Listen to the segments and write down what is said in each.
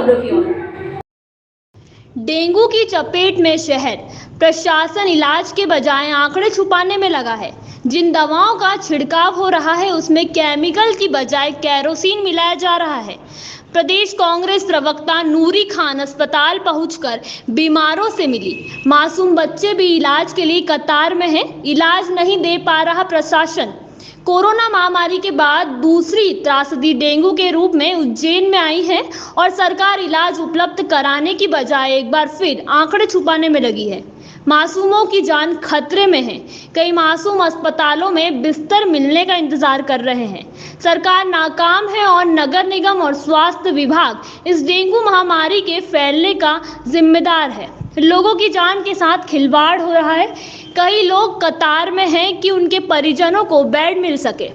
खबरों की ओर। डेंगू की चपेट में शहर, प्रशासन इलाज के बजाय आंकड़े छुपाने में लगा है। जिन दवाओं का छिड़काव हो रहा है उसमें केमिकल की बजाय केरोसिन मिलाया जा रहा है। प्रदेश कांग्रेस प्रवक्ता नूरी खान अस्पताल पहुंचकर बीमारों से मिली। मासूम बच्चे भी इलाज के लिए कतार में हैं। इलाज नहीं दे पा रहा प्रशासन। कोरोना महामारी के बाद दूसरी त्रासदी डेंगू के रूप में उज्जैन में आई है और सरकार इलाज उपलब्ध कराने की बजाय एक बार फिर आंकड़े छुपाने में लगी है। मासूमों की जान खतरे में है। कई मासूम अस्पतालों में बिस्तर मिलने का इंतजार कर रहे हैं। सरकार नाकाम है और नगर निगम और स्वास्थ्य विभाग इस डेंगू महामारी के फैलने का जिम्मेदार है। लोगों की जान के साथ खिलवाड़ हो रहा है। कई लोग कतार में हैं कि उनके परिजनों को बेड मिल सके।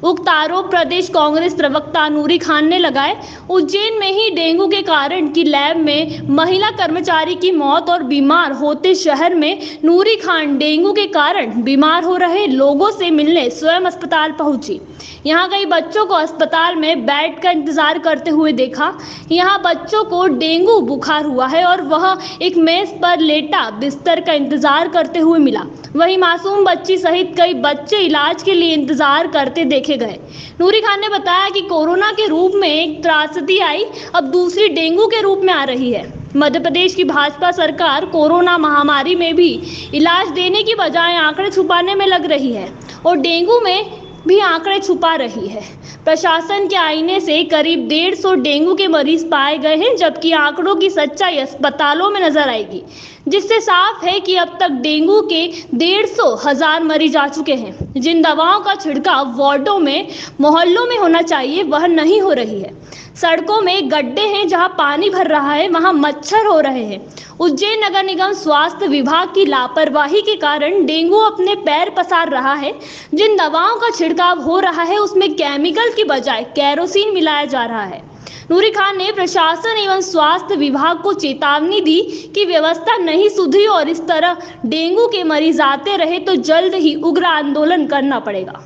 उक्त आरोप प्रदेश कांग्रेस प्रवक्ता नूरी खान ने लगाए। उज्जैन में ही डेंगू के कारण की लैब में महिला कर्मचारी की मौत और बीमार होते शहर में नूरी खान डेंगू के कारण बीमार हो रहे लोगों से मिलने स्वयं अस्पताल पहुंची। यहाँ कई बच्चों को अस्पताल में बेड का इंतजार करते हुए देखा। यहाँ बच्चों को डेंगू बुखार हुआ है और वह एक मेज पर लेटा बिस्तर का इंतजार करते हुए मिला। वहीं मासूम बच्ची सहित कई बच्चे इलाज के लिए इंतजार करते देखे गए। नूरी खान ने बताया कि कोरोना के रूप में एक त्रासदी आई, अब दूसरी डेंगू के रूप में आ रही है। मध्य प्रदेश की भाजपा सरकार कोरोना महामारी में भी इलाज देने की बजाय आंकड़े छुपाने में लग रही है और डेंगू में भी आंकड़े छुपा रही है। प्रशासन के आईने से करीब 150 डेंगू के मरीज पाए गए हैं, जबकि आंकड़ों की सच्चाई अस्पतालों में नजर आएगी, जिससे साफ है कि अब तक डेंगू के 150,000 मरीज आ चुके हैं। जिन दवाओं का छिड़काव वार्डों में, मोहल्लों में होना चाहिए वह नहीं हो रही है। सड़कों में गड्ढे हैं, जहां पानी भर रहा है वहां मच्छर हो रहे हैं। उज्जैन नगर निगम स्वास्थ्य विभाग की लापरवाही के कारण डेंगू अपने पैर पसार रहा है। जिन दवाओं का छिड़काव हो रहा है उसमें केमिकल की बजाय केरोसिन मिलाया जा रहा है। नूरी खान ने प्रशासन एवं स्वास्थ्य विभाग को चेतावनी दी कि व्यवस्था नहीं सुधरी और इस तरह डेंगू के मरीज आते रहे तो जल्द ही उग्र आंदोलन करना पड़ेगा।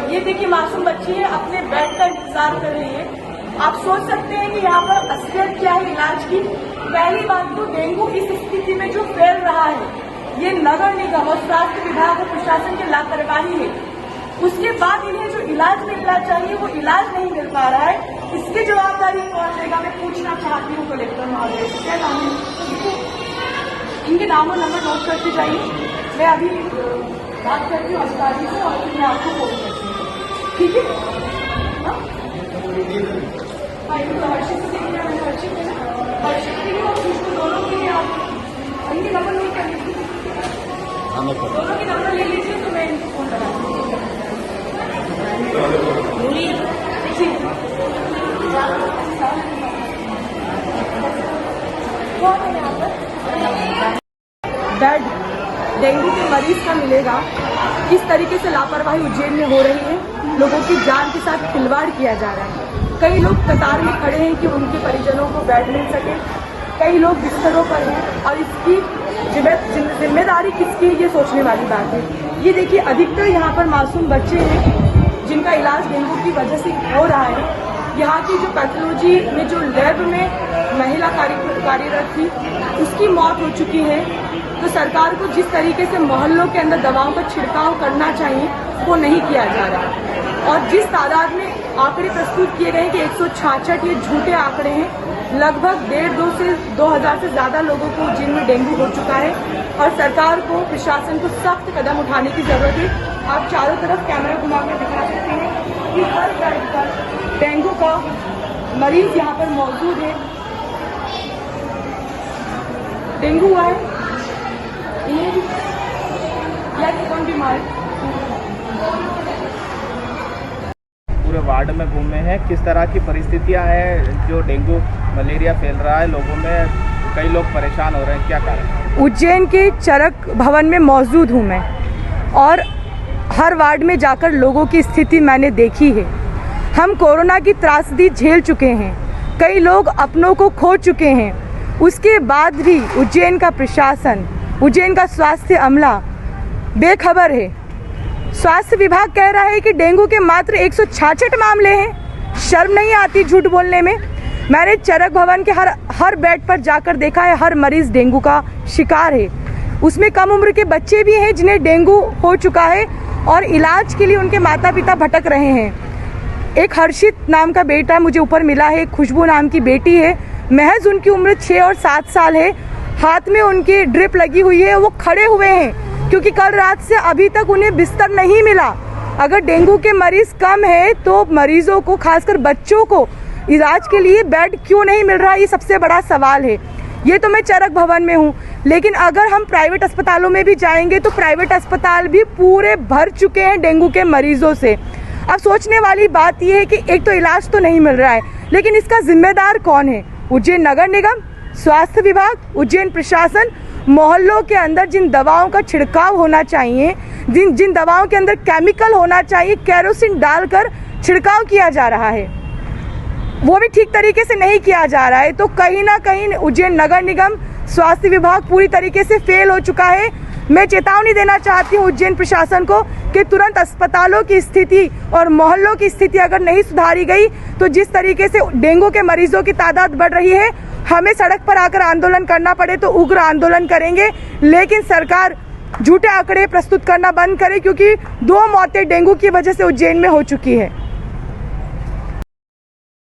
ये देखिए मासूम बच्ची है, अपने बेड का इंतजार कर रही है। आप सोच सकते हैं कि यहाँ पर असलियत क्या है इलाज की। पहली बात तो डेंगू इस स्थिति में जो फैल रहा है ये नगर निगम और स्वास्थ्य विभाग और प्रशासन की लापरवाही है। उसके बाद इन्हें जो इलाज मिलना चाहिए वो इलाज नहीं मिल पा रहा है। इसकी जवाबदारी कौन लेगा, मैं पूछना चाहती हूँ कलेक्टर महोदय से। क्या नाम है इनके? नाम और नंबर नोट करते जाइए। मैं अभी बात करती हूँ अधिकारी से और फिर मैं आपको फोन करती हूँ, ठीक है? इनको हर्षित से देखना है, हर्षित है ना, हर्षित के लिए और खुशबू दोनों के लिए आप इनके नंबर नोट कर लीजिए। दोनों के नंबर ले लीजिए तो मैं इनको फोन लगाती हूँ। बेड डेंगू के मरीज का मिलेगा, इस तरीके से लापरवाही उज्जैन में हो रही है। लोगों की जान के साथ खिलवाड़ किया जा रहा है। कई लोग कतार में खड़े हैं कि उनके परिजनों को बेड मिल सके। कई लोग बिस्तरों पर हैं और इसकी जिम्मेदारी किसकी है ये सोचने वाली बात है। ये देखिए अधिकतर यहाँ पर मासूम बच्चे हैं जिनका इलाज डेंगू की वजह से हो रहा है। यहाँ की जो पैथोलॉजी में जो लैब में महिला कार्यरत थी उसकी मौत हो चुकी है। तो सरकार को जिस तरीके से मोहल्लों के अंदर दवाओं का छिड़काव करना चाहिए वो नहीं किया जा रहा। और जिस तादाद में आंकड़े प्रस्तुत किए गए कि 166 ये झूठे आंकड़े हैं। लगभग 1,500 से 2,000 से ज्यादा लोगों को जिनमें डेंगू हो चुका है और सरकार को, प्रशासन को सख्त कदम उठाने की जरूरत है। आप चारों तरफ कैमरा घुमा कर दिखा सकते हैं कि हर बेड पर डेंगू का मरीज यहाँ पर मौजूद है। डेंगू हुआ है, कौन बीमार? पूरे वार्ड में घूमे हैं, किस तरह की परिस्थितियां हैं, जो डेंगू मलेरिया फैल रहा है लोगों में, कई लोग परेशान हो रहे हैं, क्या कारण? उज्जैन के चरक भवन में मौजूद हूँ मैं और हर वार्ड में जाकर लोगों की स्थिति मैंने देखी है। हम कोरोना की त्रासदी झेल चुके हैं, कई लोग अपनों को खो चुके हैं। उसके बाद भी उज्जैन का प्रशासन, उज्जैन का स्वास्थ्य अमला बेखबर है। स्वास्थ्य विभाग कह रहा है कि डेंगू के मात्र 166 मामले हैं। शर्म नहीं आती झूठ बोलने में? मैंने चरक भवन के हर बेड पर जाकर देखा है, हर मरीज डेंगू का शिकार है। उसमें कम उम्र के बच्चे भी हैं जिन्हें डेंगू हो चुका है और इलाज के लिए उनके माता पिता भटक रहे हैं। एक हर्षित नाम का बेटा मुझे ऊपर मिला है, खुशबू नाम की बेटी है, महज उनकी उम्र 6 और 7 साल है। हाथ में उनकी ड्रिप लगी हुई है, वो खड़े हुए हैं क्योंकि कल रात से अभी तक उन्हें बिस्तर नहीं मिला। अगर डेंगू के मरीज कम है तो मरीजों को, खासकर बच्चों को इलाज के लिए बेड क्यों नहीं मिल रहा, ये सबसे बड़ा सवाल है। ये तो मैं चरक भवन में हूँ, लेकिन अगर हम प्राइवेट अस्पतालों में भी जाएंगे तो प्राइवेट अस्पताल भी पूरे भर चुके हैं डेंगू के मरीजों से। अब सोचने वाली बात यह है कि एक तो इलाज तो नहीं मिल रहा है, लेकिन इसका जिम्मेदार कौन है? उज्जैन नगर निगम, स्वास्थ्य विभाग, उज्जैन प्रशासन। मोहल्लों के अंदर जिन दवाओं का छिड़काव होना चाहिए, जिन दवाओं के अंदर केमिकल होना चाहिए, केरोसिन डालकर छिड़काव किया जा रहा है, वो भी ठीक तरीके से नहीं किया जा रहा है। तो कहीं ना कहीं उज्जैन नगर निगम, स्वास्थ्य विभाग पूरी तरीके से फेल हो चुका है। मैं चेतावनी देना चाहती हूँ उज्जैन प्रशासन को कि तुरंत अस्पतालों की स्थिति और मोहल्लों की स्थिति अगर नहीं सुधारी गई तो जिस तरीके से डेंगू के मरीजों की तादाद बढ़ रही है, हमें सड़क पर आकर आंदोलन करना पड़े तो उग्र आंदोलन करेंगे। लेकिन सरकार झूठे आंकड़े प्रस्तुत करना बंद करे, क्योंकि 2 मौतें डेंगू की वजह से उज्जैन में हो चुकी है।